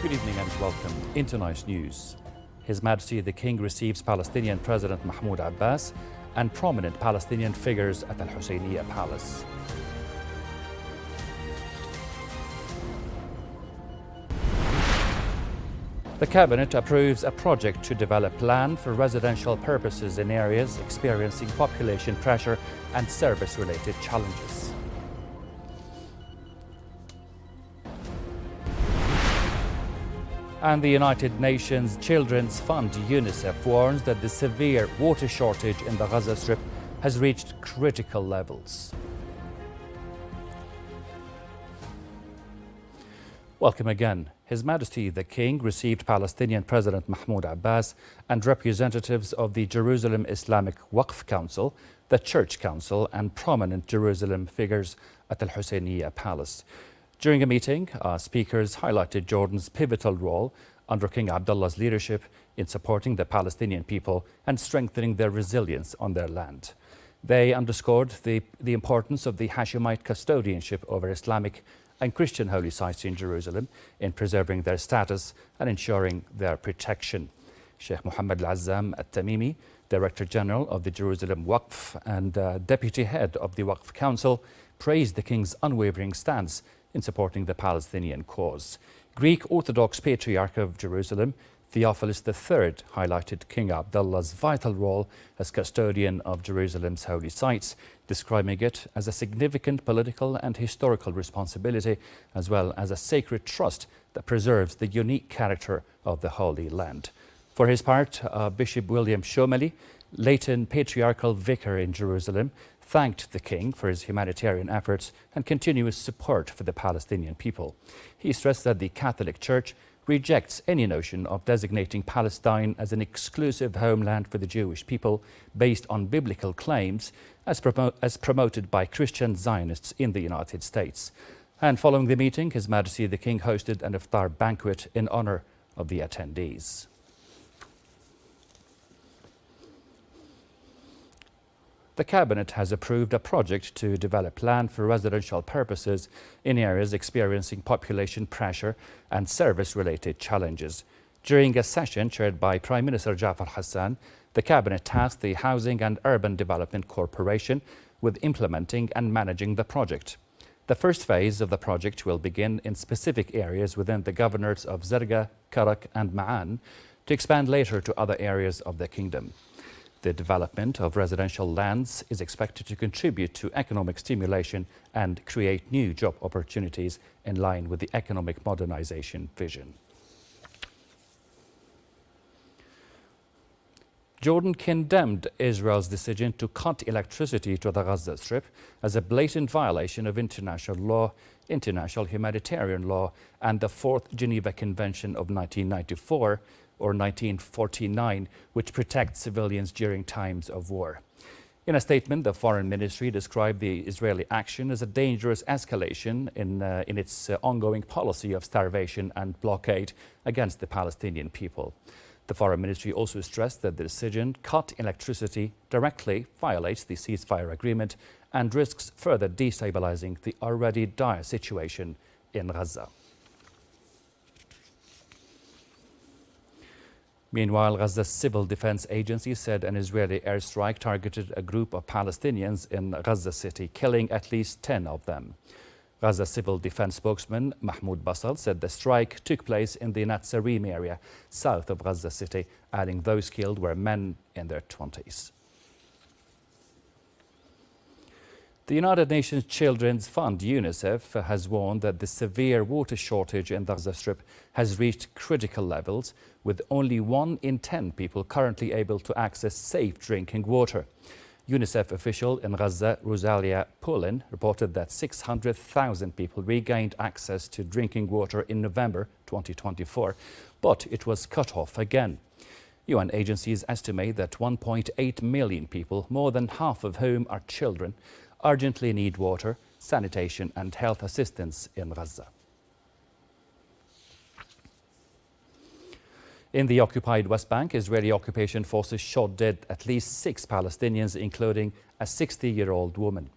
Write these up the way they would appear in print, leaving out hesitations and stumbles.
Good evening and welcome into Tonight's news. His Majesty the King receives Palestinian President Mahmoud Abbas and prominent Palestinian figures at Al-Husseiniya Palace. The Cabinet approves a project to develop land for residential purposes in areas experiencing population pressure and service-related challenges. And the United Nations Children's Fund, UNICEF, warns that the severe water shortage in the Gaza Strip has reached critical levels. Welcome again. His Majesty the King received Palestinian President Mahmoud Abbas and representatives of the Jerusalem Islamic Waqf Council, the Church Council, and prominent Jerusalem figures at Al-Husseiniya Palace. During a meeting, speakers highlighted Jordan's pivotal role under King Abdullah's leadership in supporting the Palestinian people and strengthening their resilience on their land. They underscored the importance of the Hashemite custodianship over Islamic and Christian holy sites in Jerusalem in preserving their status and ensuring their protection. Sheikh Mohammed Al-Azzam Al-Tamimi, Director General of the Jerusalem Waqf and Deputy Head of the Waqf Council, praised the King's unwavering stance in supporting the Palestinian cause. Greek Orthodox Patriarch of Jerusalem, Theophilus III, highlighted King Abdullah's vital role as custodian of Jerusalem's holy sites, describing it as a significant political and historical responsibility, as well as a sacred trust that preserves the unique character of the Holy Land. For his part, Bishop William Shomali, Leighton Patriarchal Vicar in Jerusalem, thanked the King for his humanitarian efforts and continuous support for the Palestinian people. He stressed that the Catholic Church rejects any notion of designating Palestine as an exclusive homeland for the Jewish people based on biblical claims as promoted by Christian Zionists in the United States. And following the meeting, His Majesty the King hosted an iftar banquet in honor of the attendees. The Cabinet has approved a project to develop land for residential purposes in areas experiencing population pressure and service-related challenges. During a session chaired by Prime Minister Jafar Hassan, the Cabinet tasked the Housing and Urban Development Corporation with implementing and managing the project. The first phase of the project will begin in specific areas within the governorates of Zerga, Karak and Ma'an to expand later to other areas of the kingdom. The development of residential lands is expected to contribute to economic stimulation and create new job opportunities in line with the economic modernization vision. Jordan condemned Israel's decision to cut electricity to the Gaza Strip as a blatant violation of international law, international humanitarian law, and the Fourth Geneva Convention of 1994, or 1949, which protects civilians during times of war. In a statement, the Foreign Ministry described the Israeli action as a dangerous escalation in its ongoing policy of starvation and blockade against the Palestinian people. The Foreign Ministry also stressed that the decision cut electricity directly violates the ceasefire agreement and risks further destabilizing the already dire situation in Gaza. Meanwhile, Gaza's Civil Defense Agency said an Israeli airstrike targeted a group of Palestinians in Gaza City, killing at least 10 of them. Gaza Civil Defense spokesman Mahmoud Basal said the strike took place in the Netzarim area south of Gaza City, adding those killed were men in their 20s. The United Nations Children's Fund, UNICEF, has warned that the severe water shortage in the Gaza Strip has reached critical levels, with only 1 in 10 people currently able to access safe drinking water. UNICEF official in Gaza, Rosalia Pullen, reported that 600,000 people regained access to drinking water in November 2024, but it was cut off again. UN agencies estimate that 1.8 million people, more than half of whom are children, urgently need water, sanitation and health assistance in Gaza. In the occupied West Bank, Israeli occupation forces shot dead at least 6 Palestinians, including a 60-year-old woman.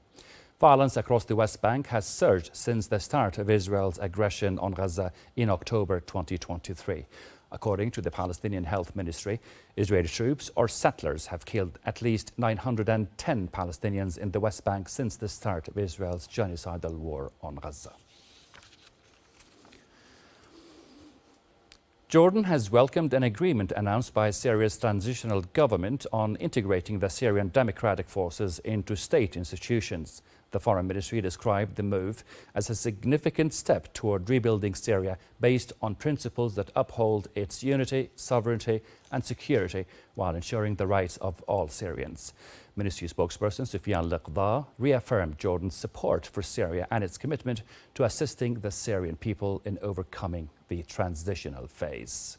Violence across the West Bank has surged since the start of Israel's aggression on Gaza in October 2023. According to the Palestinian Health Ministry, Israeli troops or settlers have killed at least 910 Palestinians in the West Bank since the start of Israel's genocidal war on Gaza. Jordan has welcomed an agreement announced by Syria's transitional government on integrating the Syrian democratic forces into state institutions. The Foreign Ministry described the move as a significant step toward rebuilding Syria based on principles that uphold its unity, sovereignty and security while ensuring the rights of all Syrians. Ministry spokesperson Soufiane Leqda reaffirmed Jordan's support for Syria and its commitment to assisting the Syrian people in overcoming the transitional phase.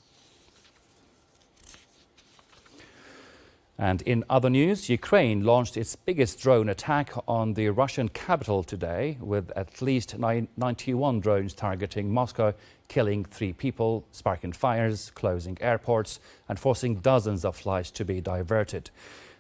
And in other news, Ukraine launched its biggest drone attack on the Russian capital today, with at least 91 drones targeting Moscow, killing 3 people, sparking fires, closing airports, and forcing dozens of flights to be diverted.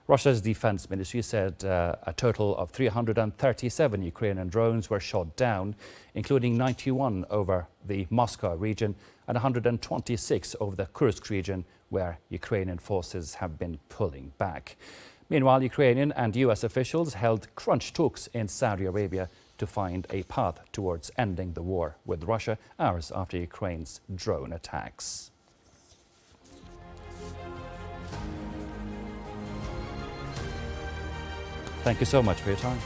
Russia's defense ministry said a total of 337 Ukrainian drones were shot down, including 91 over the Moscow region and 126 over the Kursk region, where Ukrainian forces have been pulling back. Meanwhile, Ukrainian and US officials held crunch talks in Saudi Arabia to find a path towards ending the war with Russia hours after Ukraine's drone attacks. Thank you so much for your time.